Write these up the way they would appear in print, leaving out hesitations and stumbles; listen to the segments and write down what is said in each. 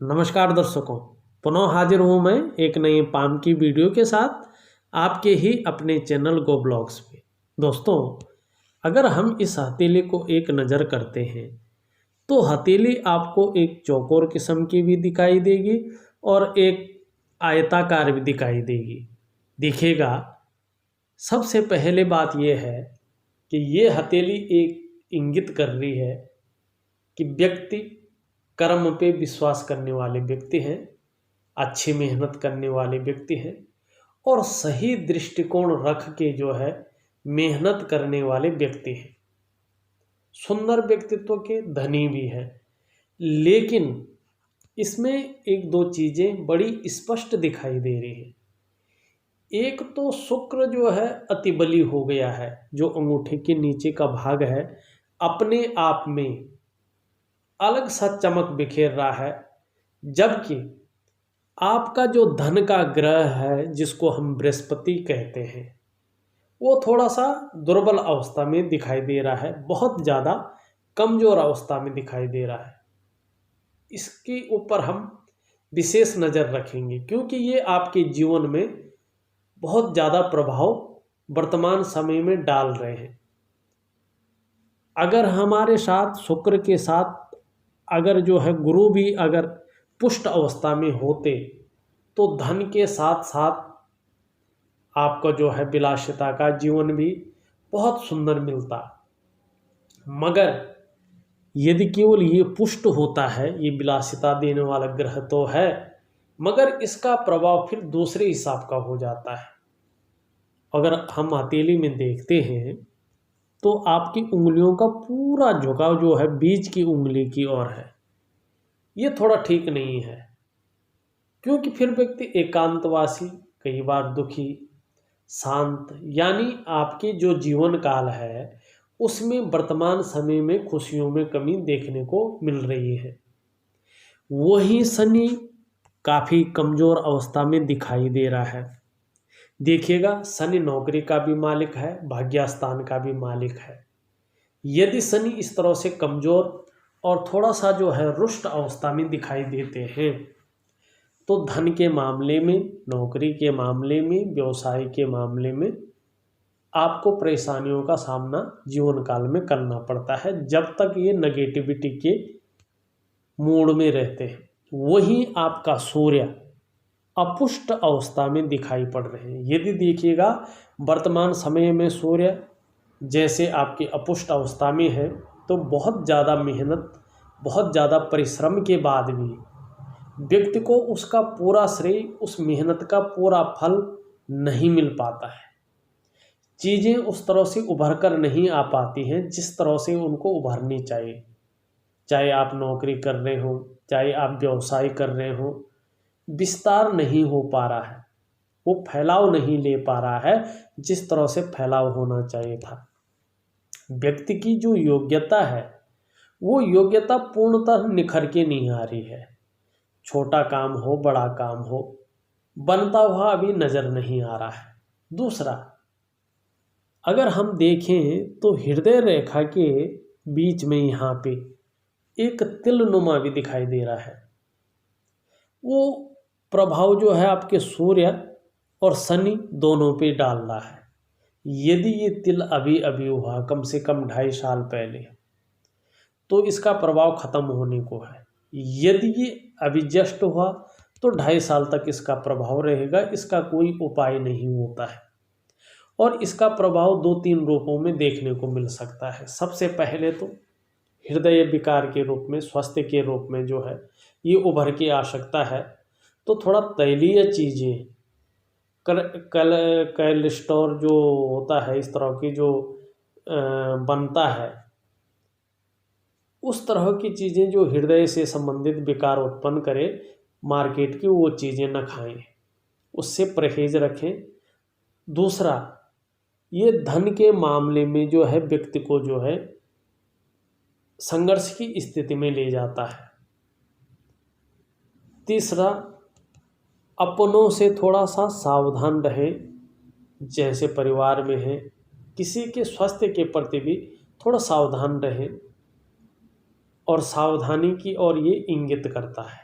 नमस्कार दर्शकों, पुनः हाजिर हूँ मैं एक नई पाम की वीडियो के साथ आपके ही अपने चैनल गो ब्लॉग्स पे। दोस्तों, अगर हम इस हथेली को एक नज़र करते हैं तो हथेली आपको एक चौकोर किस्म की भी दिखाई देगी और एक आयताकार भी दिखाई देगी। दिखेगा, सबसे पहले बात यह है कि ये हथेली एक इंगित कर रही है कि व्यक्ति कर्म पे विश्वास करने वाले व्यक्ति हैं, अच्छी मेहनत करने वाले व्यक्ति हैं और सही दृष्टिकोण रख के जो है मेहनत करने वाले व्यक्ति हैं। सुंदर व्यक्तित्व के धनी भी हैं, लेकिन इसमें एक दो चीज़ें बड़ी स्पष्ट दिखाई दे रही हैं। एक तो शुक्र जो है अति बली हो गया है, जो अंगूठे के नीचे का भाग है अपने आप में अलग सा चमक बिखेर रहा है, जबकि आपका जो धन का ग्रह है जिसको हम बृहस्पति कहते हैं वो थोड़ा सा दुर्बल अवस्था में दिखाई दे रहा है, बहुत ज़्यादा कमज़ोर अवस्था में दिखाई दे रहा है। इसके ऊपर हम विशेष नज़र रखेंगे क्योंकि ये आपके जीवन में बहुत ज़्यादा प्रभाव वर्तमान समय में डाल रहे हैं। अगर हमारे साथ शुक्र के साथ अगर जो है गुरु भी अगर पुष्ट अवस्था में होते तो धन के साथ साथ आपका जो है विलासिता का जीवन भी बहुत सुंदर मिलता। मगर यदि केवल ये पुष्ट होता है, ये विलासिता देने वाला ग्रह तो है, मगर इसका प्रभाव फिर दूसरे हिसाब का हो जाता है। अगर हम हथेली में देखते हैं तो आपकी उंगलियों का पूरा झुकाव जो है बीच की उंगली की ओर है। ये थोड़ा ठीक नहीं है क्योंकि फिर व्यक्ति एकांतवासी, कई बार दुखी, शांत, यानी आपके जो जीवन काल है उसमें वर्तमान समय में खुशियों में कमी देखने को मिल रही है। वही शनि काफ़ी कमज़ोर अवस्था में दिखाई दे रहा है। देखिएगा, शनि नौकरी का भी मालिक है, भाग्यस्थान का भी मालिक है। यदि शनि इस तरह से कमज़ोर और थोड़ा सा जो है रुष्ट अवस्था में दिखाई देते हैं तो धन के मामले में, नौकरी के मामले में, व्यवसाय के मामले में आपको परेशानियों का सामना जीवन काल में करना पड़ता है जब तक ये नेगेटिविटी के मूड में रहते हैं। वहीं आपका सूर्य अपुष्ट अवस्था में दिखाई पड़ रहे हैं। यदि देखिएगा वर्तमान समय में सूर्य जैसे आपकी अपुष्ट अवस्था में है तो बहुत ज़्यादा मेहनत, बहुत ज़्यादा परिश्रम के बाद भी व्यक्ति को उसका पूरा श्रेय, उस मेहनत का पूरा फल नहीं मिल पाता है। चीज़ें उस तरह से उभर कर नहीं आ पाती हैं जिस तरह से उनको उभरनी चाहिए। चाहे आप नौकरी कर रहे हो, चाहे आप व्यवसाय कर रहे हो, विस्तार नहीं हो पा रहा है, वो फैलाव नहीं ले पा रहा है जिस तरह से फैलाव होना चाहिए था। व्यक्ति की जो योग्यता है वो योग्यता पूर्णतः निखर के नहीं आ रही है। छोटा काम हो, बड़ा काम हो, बनता हुआ अभी नज़र नहीं आ रहा है। दूसरा, अगर हम देखें तो हृदय रेखा के बीच में यहाँ पे एक तिलनुमा भी दिखाई दे रहा है। वो प्रभाव जो है आपके सूर्य और शनि दोनों पे डाल रहा है। यदि ये तिल अभी अभी हुआ, कम से कम 2.5 साल पहले, तो इसका प्रभाव खत्म होने को है। यदि ये अभी जस्ट हुआ तो 2.5 साल तक इसका प्रभाव रहेगा। इसका कोई उपाय नहीं होता है और इसका प्रभाव 2-3 रूपों में देखने को मिल सकता है। सबसे पहले तो हृदय विकार के रूप में, स्वास्थ्य के रूप में जो है ये उभर के आ सकता है। तो थोड़ा तैलीय चीज़ें, कोलेस्ट्रॉल जो होता है, इस तरह की जो बनता है, उस तरह की चीज़ें जो हृदय से संबंधित विकार उत्पन्न करे मार्केट की, वो चीज़ें न खाएं, उससे परहेज रखें। दूसरा, ये धन के मामले में जो है व्यक्ति को जो है संघर्ष की स्थिति में ले जाता है। तीसरा, अपनों से थोड़ा सा सावधान रहें। जैसे परिवार में है, किसी के स्वास्थ्य के प्रति भी थोड़ा सावधान रहें और सावधानी की ओर ये इंगित करता है।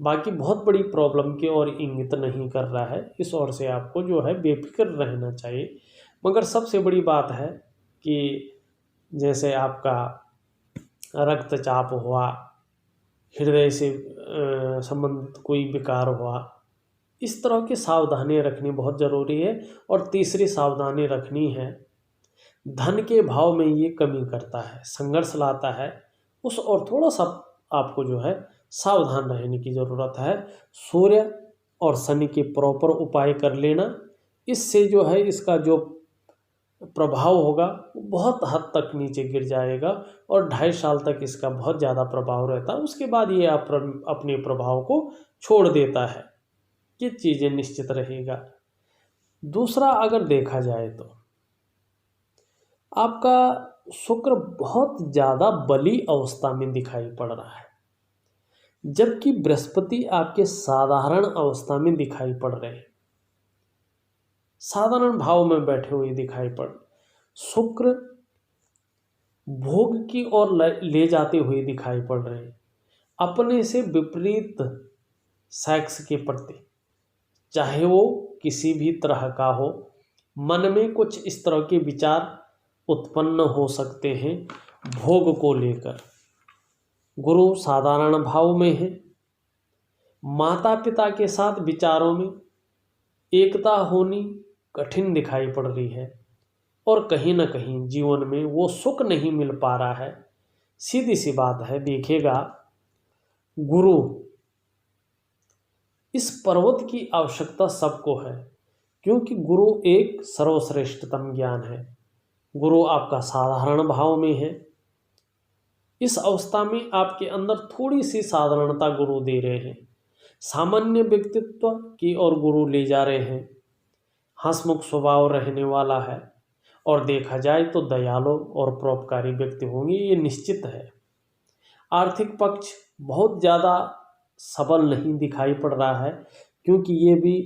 बाकी बहुत बड़ी प्रॉब्लम की ओर इंगित नहीं कर रहा है। इस ओर से आपको जो है बेफिक्र रहना चाहिए। मगर सबसे बड़ी बात है कि जैसे आपका रक्तचाप हुआ, हृदय से संबंधित कोई विकार हुआ, इस तरह की सावधानी रखनी बहुत ज़रूरी है। और तीसरी सावधानी रखनी है, धन के भाव में ये कमी करता है, संघर्ष लाता है, उस और थोड़ा सा आपको जो है सावधान रहने की ज़रूरत है। सूर्य और शनि के प्रॉपर उपाय कर लेना, इससे जो है इसका जो प्रभाव होगा वो बहुत हद तक नीचे गिर जाएगा और 2.5 साल तक इसका बहुत ज़्यादा प्रभाव रहता है। उसके बाद ये अपने प्रभाव को छोड़ देता है। ये चीज़ें निश्चित रहेगा। दूसरा, अगर देखा जाए तो आपका शुक्र बहुत ज़्यादा बली अवस्था में दिखाई पड़ रहा है, जबकि बृहस्पति आपके साधारण अवस्था में दिखाई पड़ रहे हैं, साधारण भाव में बैठे हुए दिखाई पड़। शुक्र भोग की ओर ले जाते हुए दिखाई पड़ रहे हैं, अपने से विपरीत सेक्स के प्रति, चाहे वो किसी भी तरह का हो, मन में कुछ इस तरह के विचार उत्पन्न हो सकते हैं भोग को लेकर। गुरु साधारण भाव में है, माता पिता के साथ विचारों में एकता होनी कठिन दिखाई पड़ रही है और कहीं ना कहीं जीवन में वो सुख नहीं मिल पा रहा है। सीधी सी बात है, देखिएगा गुरु, इस पर्वत की आवश्यकता सबको है, क्योंकि गुरु एक सर्वश्रेष्ठतम ज्ञान है। गुरु आपका साधारण भाव में है। इस अवस्था में आपके अंदर थोड़ी सी साधारणता गुरु दे रहे हैं, सामान्य व्यक्तित्व की ओर गुरु ले जा रहे हैं, हंसमुख स्वभाव रहने वाला है और देखा जाए तो दयालु और परोपकारी व्यक्ति होंगे, ये निश्चित है। आर्थिक पक्ष बहुत ज़्यादा सबल नहीं दिखाई पड़ रहा है, क्योंकि ये भी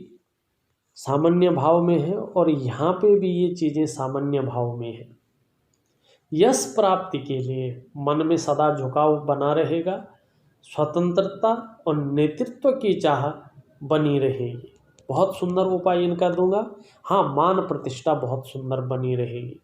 सामान्य भाव में है और यहाँ पे भी ये चीज़ें सामान्य भाव में है। यश प्राप्ति के लिए मन में सदा झुकाव बना रहेगा, स्वतंत्रता और नेतृत्व की चाह बनी रहेगी। बहुत सुंदर उपाय इनका दूंगा। हाँ, मान प्रतिष्ठा बहुत सुंदर बनी रहेगी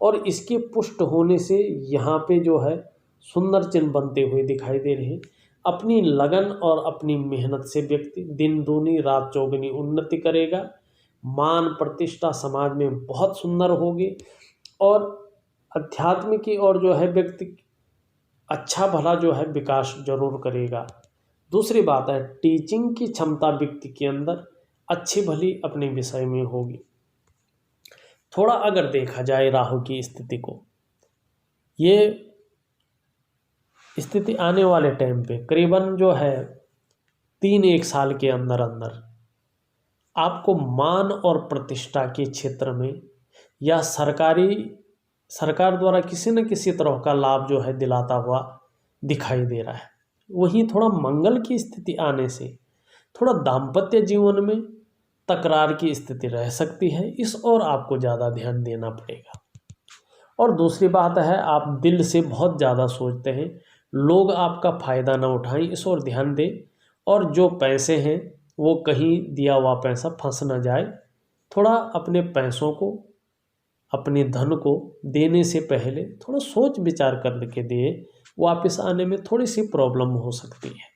और इसके पुष्ट होने से यहाँ पे जो है सुंदर चिन्ह बनते हुए दिखाई दे रहे हैं। अपनी लगन और अपनी मेहनत से व्यक्ति दिन दूनी रात चौगुनी उन्नति करेगा। मान प्रतिष्ठा समाज में बहुत सुंदर होगी और अध्यात्म की ओर जो है व्यक्ति अच्छा भला जो है विकास जरूर करेगा। दूसरी बात है, टीचिंग की क्षमता व्यक्ति के अंदर अच्छी भली अपने विषय में होगी। थोड़ा अगर देखा जाए राहु की स्थिति को, ये स्थिति आने वाले टाइम पे करीबन जो है 3-1 साल के अंदर अंदर आपको मान और प्रतिष्ठा के क्षेत्र में या सरकार द्वारा किसी न किसी तरह का लाभ जो है दिलाता हुआ दिखाई दे रहा है। वहीं थोड़ा मंगल की स्थिति आने से थोड़ा दाम्पत्य जीवन में तकरार की स्थिति रह सकती है, इस ओर आपको ज़्यादा ध्यान देना पड़ेगा। और दूसरी बात है, आप दिल से बहुत ज़्यादा सोचते हैं, लोग आपका फ़ायदा ना उठाएं, इस ओर ध्यान दें। और जो पैसे हैं वो कहीं दिया हुआ पैसा फंस ना जाए। थोड़ा अपने पैसों को, अपने धन को देने से पहले थोड़ा सोच विचार करके दे, वापस आने में थोड़ी सी प्रॉब्लम हो सकती है।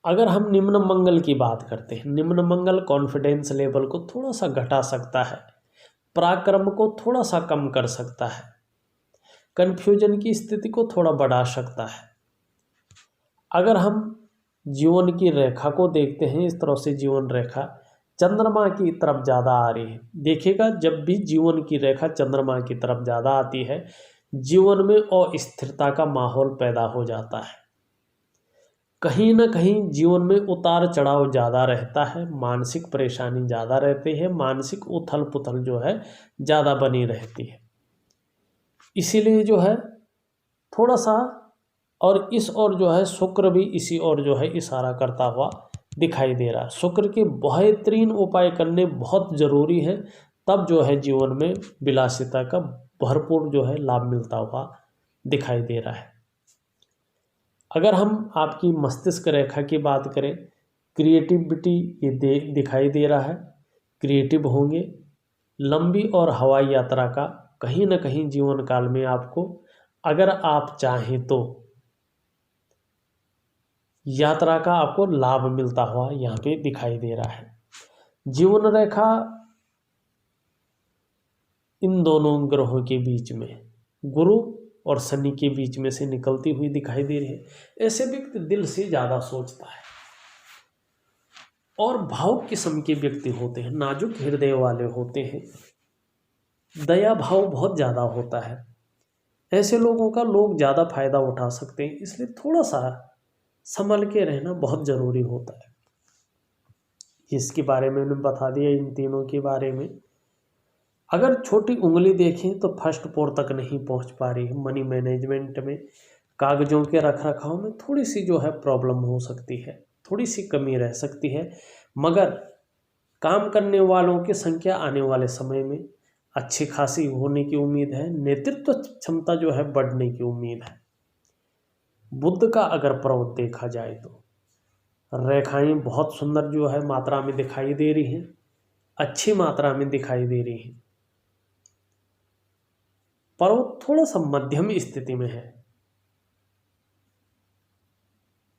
अगर हम निम्न मंगल की बात करते हैं, निम्न मंगल कॉन्फिडेंस लेवल को थोड़ा सा घटा सकता है, पराक्रम को थोड़ा सा कम कर सकता है, कन्फ्यूजन की स्थिति को थोड़ा बढ़ा सकता है। अगर हम जीवन की रेखा को देखते हैं, इस तरह से जीवन रेखा चंद्रमा की तरफ ज़्यादा आ रही है। देखिएगा, जब भी जीवन की रेखा चंद्रमा की तरफ ज़्यादा आती है, जीवन में अस्थिरता का माहौल पैदा हो जाता है। कहीं ना कहीं जीवन में उतार चढ़ाव ज़्यादा रहता है, मानसिक परेशानी ज़्यादा रहती है, मानसिक उथल पुथल जो है ज़्यादा बनी रहती है। इसीलिए जो है थोड़ा सा, और इस ओर जो है शुक्र भी इसी ओर जो है इशारा करता हुआ दिखाई दे रहा है। शुक्र के बेहतरीन उपाय करने बहुत ज़रूरी है, तब जो है जीवन में विलासिता का भरपूर जो है लाभ मिलता हुआ दिखाई दे रहा है। अगर हम आपकी मस्तिष्क रेखा की बात करें, क्रिएटिविटी ये दिखाई दे रहा है, क्रिएटिव होंगे। लंबी और हवाई यात्रा का कहीं ना कहीं जीवन काल में आपको, अगर आप चाहें तो यात्रा का आपको लाभ मिलता हुआ यहाँ पे दिखाई दे रहा है। जीवन रेखा इन दोनों ग्रहों के बीच में, गुरु और शनि के बीच में से निकलती हुई दिखाई दे रही है। ऐसे व्यक्ति दिल से ज़्यादा सोचता है और भावुक किस्म के व्यक्ति होते हैं, नाजुक हृदय वाले होते हैं, दया भाव बहुत ज़्यादा होता है। ऐसे लोगों का लोग ज़्यादा फायदा उठा सकते हैं, इसलिए थोड़ा सा संभल के रहना बहुत ज़रूरी होता है। इसके बारे में मैंने बता दिया, इन तीनों के बारे में। अगर छोटी उंगली देखें तो फर्स्ट फ्लोर तक नहीं पहुंच पा रही है। मनी मैनेजमेंट में, कागजों के रख रखाव में थोड़ी सी जो है प्रॉब्लम हो सकती है, थोड़ी सी कमी रह सकती है, मगर काम करने वालों की संख्या आने वाले समय में अच्छी खासी होने की उम्मीद है। नेतृत्व क्षमता जो है बढ़ने की उम्मीद है। बुध का अगर पर्वत देखा जाए तो रेखाएं बहुत सुंदर जो है मात्रा में दिखाई दे रही हैं, अच्छी मात्रा में दिखाई दे रही हैं। पर्वत थोड़ा सा मध्यम स्थिति में है।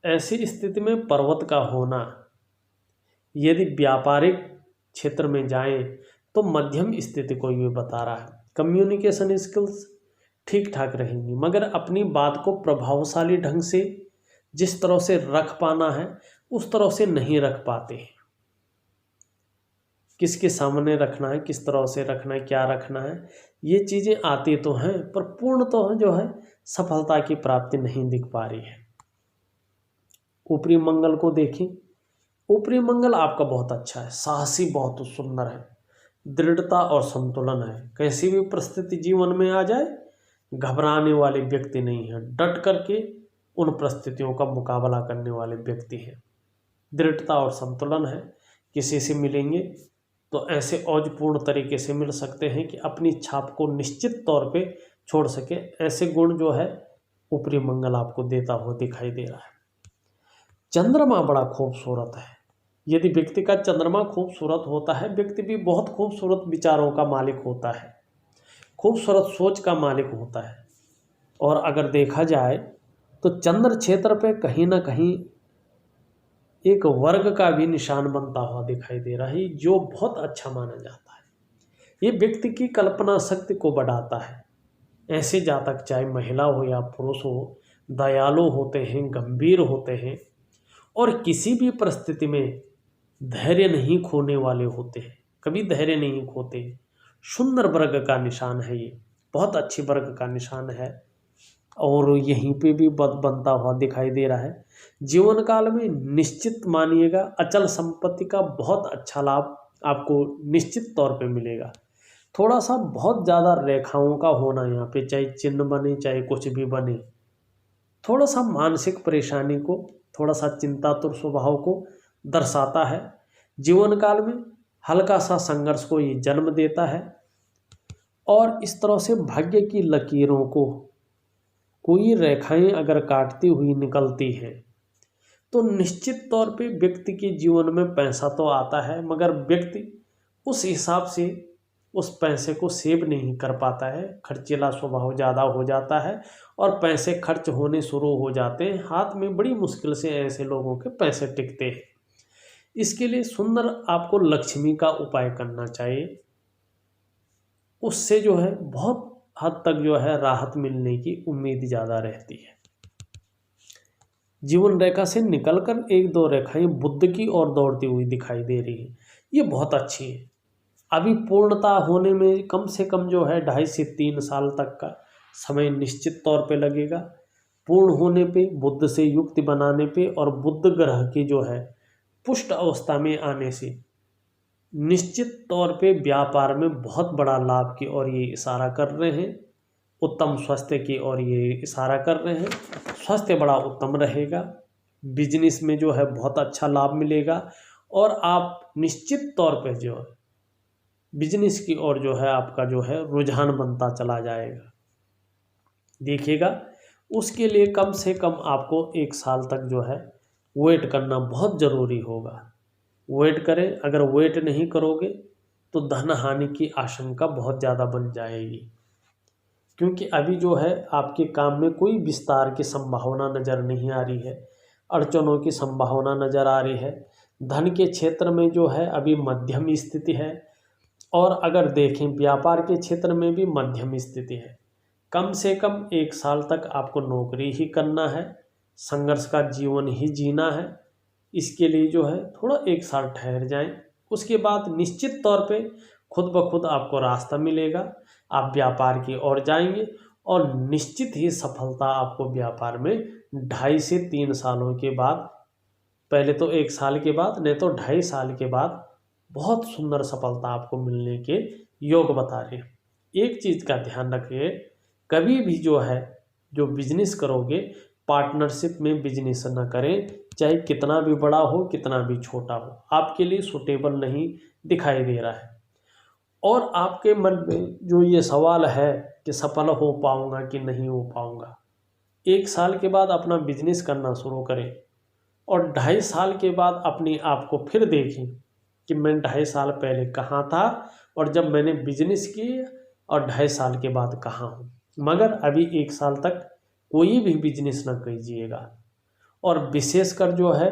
ऐसी स्थिति में पर्वत का होना, यदि व्यापारिक क्षेत्र में जाएं तो मध्यम स्थिति को ये बता रहा है। कम्युनिकेशन स्किल्स ठीक ठाक रहेंगी, मगर अपनी बात को प्रभावशाली ढंग से जिस तरह से रख पाना है उस तरह से नहीं रख पाते हैं। किसके सामने रखना है, किस तरह से रखना है, क्या रखना है, ये चीज़ें आती तो हैं, पर पूर्णतः जो है सफलता की प्राप्ति नहीं दिख पा रही है। ऊपरी मंगल को देखें, ऊपरी मंगल आपका बहुत अच्छा है, साहसी बहुत सुंदर है, दृढ़ता और संतुलन है। कैसी भी परिस्थिति जीवन में आ जाए घबराने वाले व्यक्ति नहीं है, डट करके उन परिस्थितियों का मुकाबला करने वाले व्यक्ति हैं। दृढ़ता और संतुलन है। किसी से मिलेंगे तो ऐसे औजपूर्ण तरीके से मिल सकते हैं कि अपनी छाप को निश्चित तौर पे छोड़ सके। ऐसे गुण जो है ऊपरी मंगल आपको देता हुआ दिखाई दे रहा है। चंद्रमा बड़ा खूबसूरत है। यदि व्यक्ति का चंद्रमा खूबसूरत होता है, व्यक्ति भी बहुत खूबसूरत विचारों का मालिक होता है, खूबसूरत सोच का मालिक होता है। और अगर देखा जाए तो चंद्र क्षेत्र पे कहीं ना कहीं एक वर्ग का भी निशान बनता हुआ दिखाई दे रहा है, जो बहुत अच्छा माना जाता है। ये व्यक्ति की कल्पना शक्ति को बढ़ाता है। ऐसे जातक चाहे महिला हो या पुरुष हो, दयालु होते हैं, गंभीर होते हैं और किसी भी परिस्थिति में धैर्य नहीं खोने वाले होते हैं, कभी धैर्य नहीं खोते। सुंदर वर्ग का निशान है, ये बहुत अच्छी वर्ग का निशान है और यहीं पे भी बनता हुआ दिखाई दे रहा है। जीवन काल में निश्चित मानिएगा अचल संपत्ति का बहुत अच्छा लाभ आपको निश्चित तौर पे मिलेगा। थोड़ा सा बहुत ज़्यादा रेखाओं का होना यहाँ पे, चाहे चिन्ह बने चाहे कुछ भी बने, थोड़ा सा मानसिक परेशानी को, थोड़ा सा चिंतातुर स्वभाव को दर्शाता है। जीवन काल में हल्का सा संघर्ष को ये जन्म देता है और इस तरह से भाग्य की लकीरों को कोई रेखाएं अगर काटती हुई निकलती हैं तो निश्चित तौर पे व्यक्ति के जीवन में पैसा तो आता है, मगर व्यक्ति उस हिसाब से उस पैसे को सेव नहीं कर पाता है। खर्चीला स्वभाव ज़्यादा हो जाता है और पैसे खर्च होने शुरू हो जाते हैं। हाथ में बड़ी मुश्किल से ऐसे लोगों के पैसे टिकते हैं। इसके लिए सुंदर आपको लक्ष्मी का उपाय करना चाहिए। उससे जो है बहुत हद तक जो है राहत मिलने की उम्मीद ज़्यादा रहती है। जीवन रेखा से निकलकर एक दो रेखाएं बुध की ओर दौड़ती हुई दिखाई दे रही है, ये बहुत अच्छी है। अभी पूर्णता होने में कम से कम जो है 2.5 से 3 साल तक का समय निश्चित तौर पे लगेगा। पूर्ण होने पे, बुध से युक्ति बनाने पे और बुध ग्रह की जो है पुष्ट अवस्था में आने से निश्चित तौर पे व्यापार में बहुत बड़ा लाभ की ओर ये इशारा कर रहे हैं। उत्तम स्वास्थ्य की ओर ये इशारा कर रहे हैं। स्वास्थ्य बड़ा उत्तम रहेगा। बिजनेस में जो है बहुत अच्छा लाभ मिलेगा और आप निश्चित तौर पे जो है बिजनेस की ओर जो है आपका जो है रुझान बनता चला जाएगा। देखिएगा उसके लिए कम से कम आपको 1 साल तक जो है वेट करना बहुत ज़रूरी होगा। वेट करें, अगर वेट नहीं करोगे तो धन हानि की आशंका बहुत ज़्यादा बन जाएगी, क्योंकि अभी जो है आपके काम में कोई विस्तार की संभावना नज़र नहीं आ रही है, अड़चनों की संभावना नज़र आ रही है। धन के क्षेत्र में जो है अभी मध्यम स्थिति है, और अगर देखें व्यापार के क्षेत्र में भी मध्यम स्थिति है। कम से कम 1 साल तक आपको नौकरी ही करना है, संघर्ष का जीवन ही जीना है। इसके लिए जो है थोड़ा 1 साल ठहर जाएं, उसके बाद निश्चित तौर पे खुद ब खुद आपको रास्ता मिलेगा, आप व्यापार की ओर जाएंगे और निश्चित ही सफलता आपको व्यापार में 2.5 से 3 सालों के बाद, पहले तो 1 साल के बाद, नहीं तो 2.5 साल के बाद बहुत सुंदर सफलता आपको मिलने के योग बता रहे हैं। एक चीज़ का ध्यान रखिए, कभी भी जो है जो बिजनेस करोगे पार्टनरशिप में बिजनेस न करें, चाहे कितना भी बड़ा हो कितना भी छोटा हो, आपके लिए सूटेबल नहीं दिखाई दे रहा है। और आपके मन में जो ये सवाल है कि सफल हो पाऊंगा कि नहीं हो पाऊंगा, 1 साल के बाद अपना बिजनेस करना शुरू करें और 2.5 साल के बाद अपने आप को फिर देखें कि मैं 2.5 साल पहले कहाँ था और जब मैंने बिजनेस किया, और 2.5 साल के बाद कहाँ हूँ। मगर अभी 1 साल तक कोई भी बिजनेस ना कीजिएगा, और विशेषकर जो है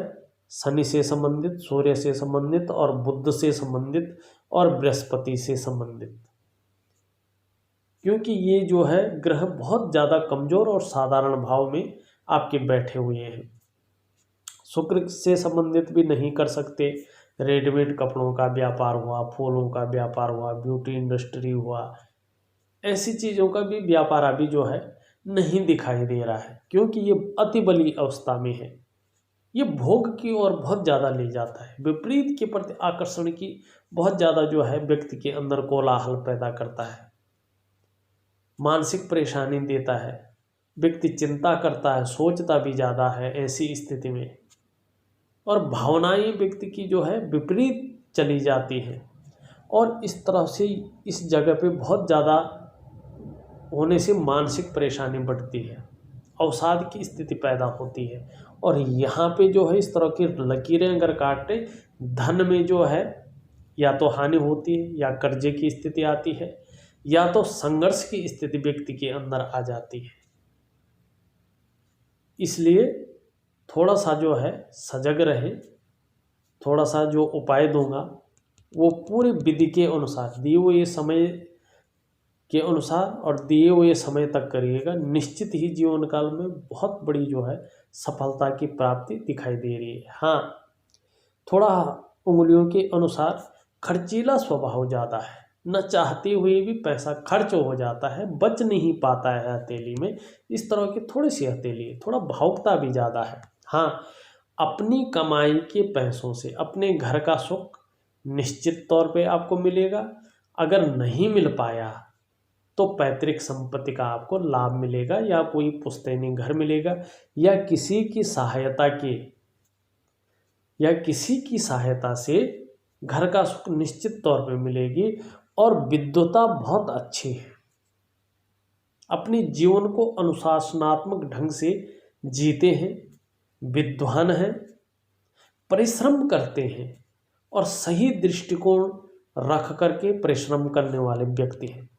शनि से संबंधित, सूर्य से संबंधित और बुध से संबंधित और बृहस्पति से संबंधित, क्योंकि ये जो है ग्रह बहुत ज़्यादा कमज़ोर और साधारण भाव में आपके बैठे हुए हैं। शुक्र से संबंधित भी नहीं कर सकते, रेडीमेड कपड़ों का व्यापार हुआ, फूलों का व्यापार हुआ, ब्यूटी इंडस्ट्री हुआ, ऐसी चीज़ों का भी व्यापार अभी जो है नहीं दिखाई दे रहा है, क्योंकि ये अति बली अवस्था में है। ये भोग की ओर बहुत ज़्यादा ले जाता है, विपरीत के प्रति आकर्षण की बहुत ज़्यादा जो है व्यक्ति के अंदर कोलाहल पैदा करता है, मानसिक परेशानी देता है, व्यक्ति चिंता करता है, सोचता भी ज़्यादा है ऐसी स्थिति में, और भावनाएं व्यक्ति की जो है विपरीत चली जाती हैं, और इस तरह से इस जगह पे बहुत ज़्यादा होने से मानसिक परेशानी बढ़ती है, अवसाद की स्थिति पैदा होती है। और यहाँ पे जो है इस तरह की लकीरें अगर काटे, धन में जो है या तो हानि होती है, या कर्जे की स्थिति आती है, या तो संघर्ष की स्थिति व्यक्ति के अंदर आ जाती है। इसलिए थोड़ा सा जो है सजग रहे, थोड़ा सा जो उपाय दूंगा वो पूरे विधि के अनुसार, दिए हुए समय के अनुसार और दिए हुए समय तक करिएगा। निश्चित ही जीवन काल में बहुत बड़ी जो है सफलता की प्राप्ति दिखाई दे रही है। हाँ, थोड़ा उंगलियों के अनुसार खर्चीला स्वभाव ज़्यादा है, न चाहते हुए भी पैसा खर्च हो जाता है, बच नहीं पाता है हथेली में, इस तरह की थोड़ी सी हथेली है, थोड़ा भावुकता भी ज़्यादा है। हाँ, अपनी कमाई के पैसों से अपने घर का सुख निश्चित तौर पे आपको मिलेगा। अगर नहीं मिल पाया तो पैतृक संपत्ति का आपको लाभ मिलेगा, या कोई पुश्तैनी घर मिलेगा, या किसी की सहायता से घर का सुख निश्चित तौर पे मिलेगी। और विद्वता बहुत अच्छी है, अपने जीवन को अनुशासनात्मक ढंग से जीते हैं, विद्वान हैं, परिश्रम करते हैं और सही दृष्टिकोण रख करके परिश्रम करने वाले व्यक्ति हैं।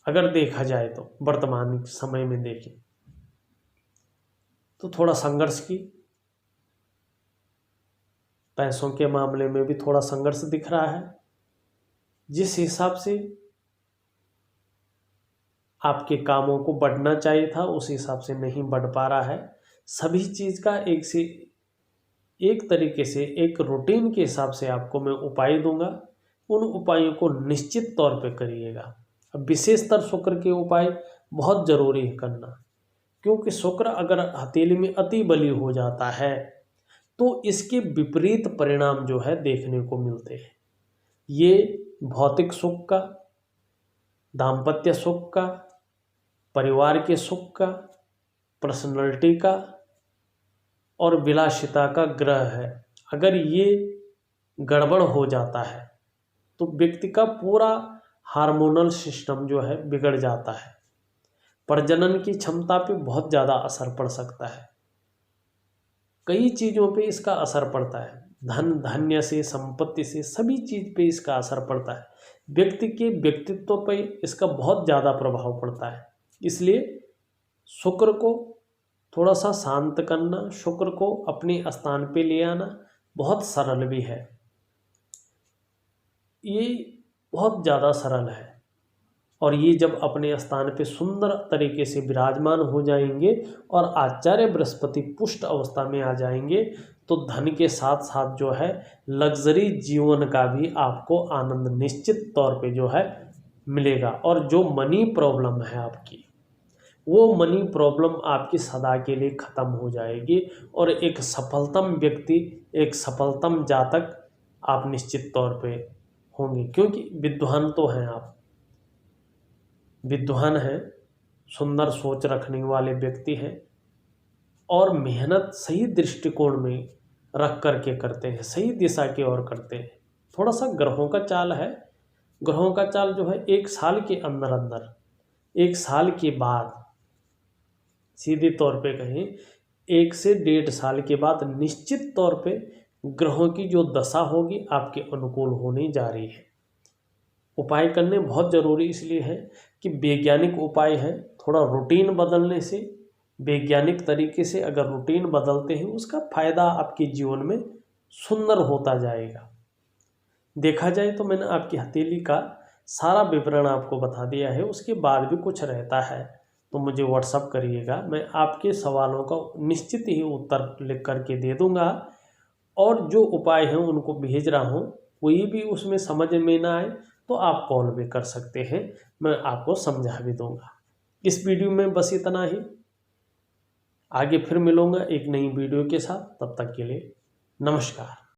अगर देखा जाए तो वर्तमान समय में देखें तो थोड़ा संघर्ष की, पैसों के मामले में भी थोड़ा संघर्ष दिख रहा है। जिस हिसाब से आपके कामों को बढ़ना चाहिए था उस हिसाब से नहीं बढ़ पा रहा है। सभी चीज़ का एक से एक तरीके से एक रूटीन के हिसाब से आपको मैं उपाय दूंगा, उन उपायों को निश्चित तौर पे करिएगा। अब विशेषतर शुक्र के उपाय बहुत ज़रूरी है करना, क्योंकि शुक्र अगर हथेली में अति बली हो जाता है तो इसके विपरीत परिणाम जो है देखने को मिलते हैं। ये भौतिक सुख का, दाम्पत्य सुख का, परिवार के सुख का, पर्सनैलिटी का और विलासिता का ग्रह है। अगर ये गड़बड़ हो जाता है तो व्यक्ति का पूरा हार्मोनल सिस्टम जो है बिगड़ जाता है। प्रजनन की क्षमता पे बहुत ज़्यादा असर पड़ सकता है। कई चीज़ों पे इसका असर पड़ता है, धन धान्य से, संपत्ति से, सभी चीज़ पे इसका असर पड़ता है। व्यक्ति के व्यक्तित्व पे इसका बहुत ज़्यादा प्रभाव पड़ता है। इसलिए शुक्र को थोड़ा सा शांत करना, शुक्र को अपने स्थान पे ले आना बहुत सरल भी है। ये बहुत ज़्यादा सरल है और ये जब अपने स्थान पे सुंदर तरीके से विराजमान हो जाएंगे और आचार्य बृहस्पति पुष्ट अवस्था में आ जाएंगे तो धन के साथ साथ जो है लग्जरी जीवन का भी आपको आनंद निश्चित तौर पे जो है मिलेगा। और जो मनी प्रॉब्लम है आपकी, वो मनी प्रॉब्लम आपकी सदा के लिए ख़त्म हो जाएगी और एक सफलतम व्यक्ति, एक सफलतम जातक आप निश्चित तौर पे होंगे। क्योंकि विद्वान तो हैं आप, विद्वान हैं, सुंदर सोच रखने वाले व्यक्ति हैं और मेहनत सही दृष्टिकोण में रख करके करते हैं, सही दिशा की ओर करते हैं। थोड़ा सा ग्रहों का चाल है, ग्रहों का चाल जो है 1 साल के अंदर अंदर, 1 साल के बाद, सीधे तौर पे कहें 1 से 1.5 साल के बाद निश्चित तौर पे ग्रहों की जो दशा होगी आपके अनुकूल होने जा रही है। उपाय करने बहुत ज़रूरी इसलिए है कि वैज्ञानिक उपाय है। थोड़ा रूटीन बदलने से, वैज्ञानिक तरीके से अगर रूटीन बदलते हैं उसका फ़ायदा आपके जीवन में सुंदर होता जाएगा। देखा जाए तो मैंने आपकी हथेली का सारा विवरण आपको बता दिया है, उसके बाद भी कुछ रहता है तो मुझे व्हाट्सअप करिएगा, मैं आपके सवालों का निश्चित ही उत्तर लिख करके दे दूँगा। और जो उपाय हैं उनको भेज रहा हूँ, कोई भी उसमें समझ में ना आए तो आप कॉल भी कर सकते हैं, मैं आपको समझा भी दूंगा। इस वीडियो में बस इतना ही, आगे फिर मिलूंगा एक नई वीडियो के साथ। तब तक के लिए नमस्कार।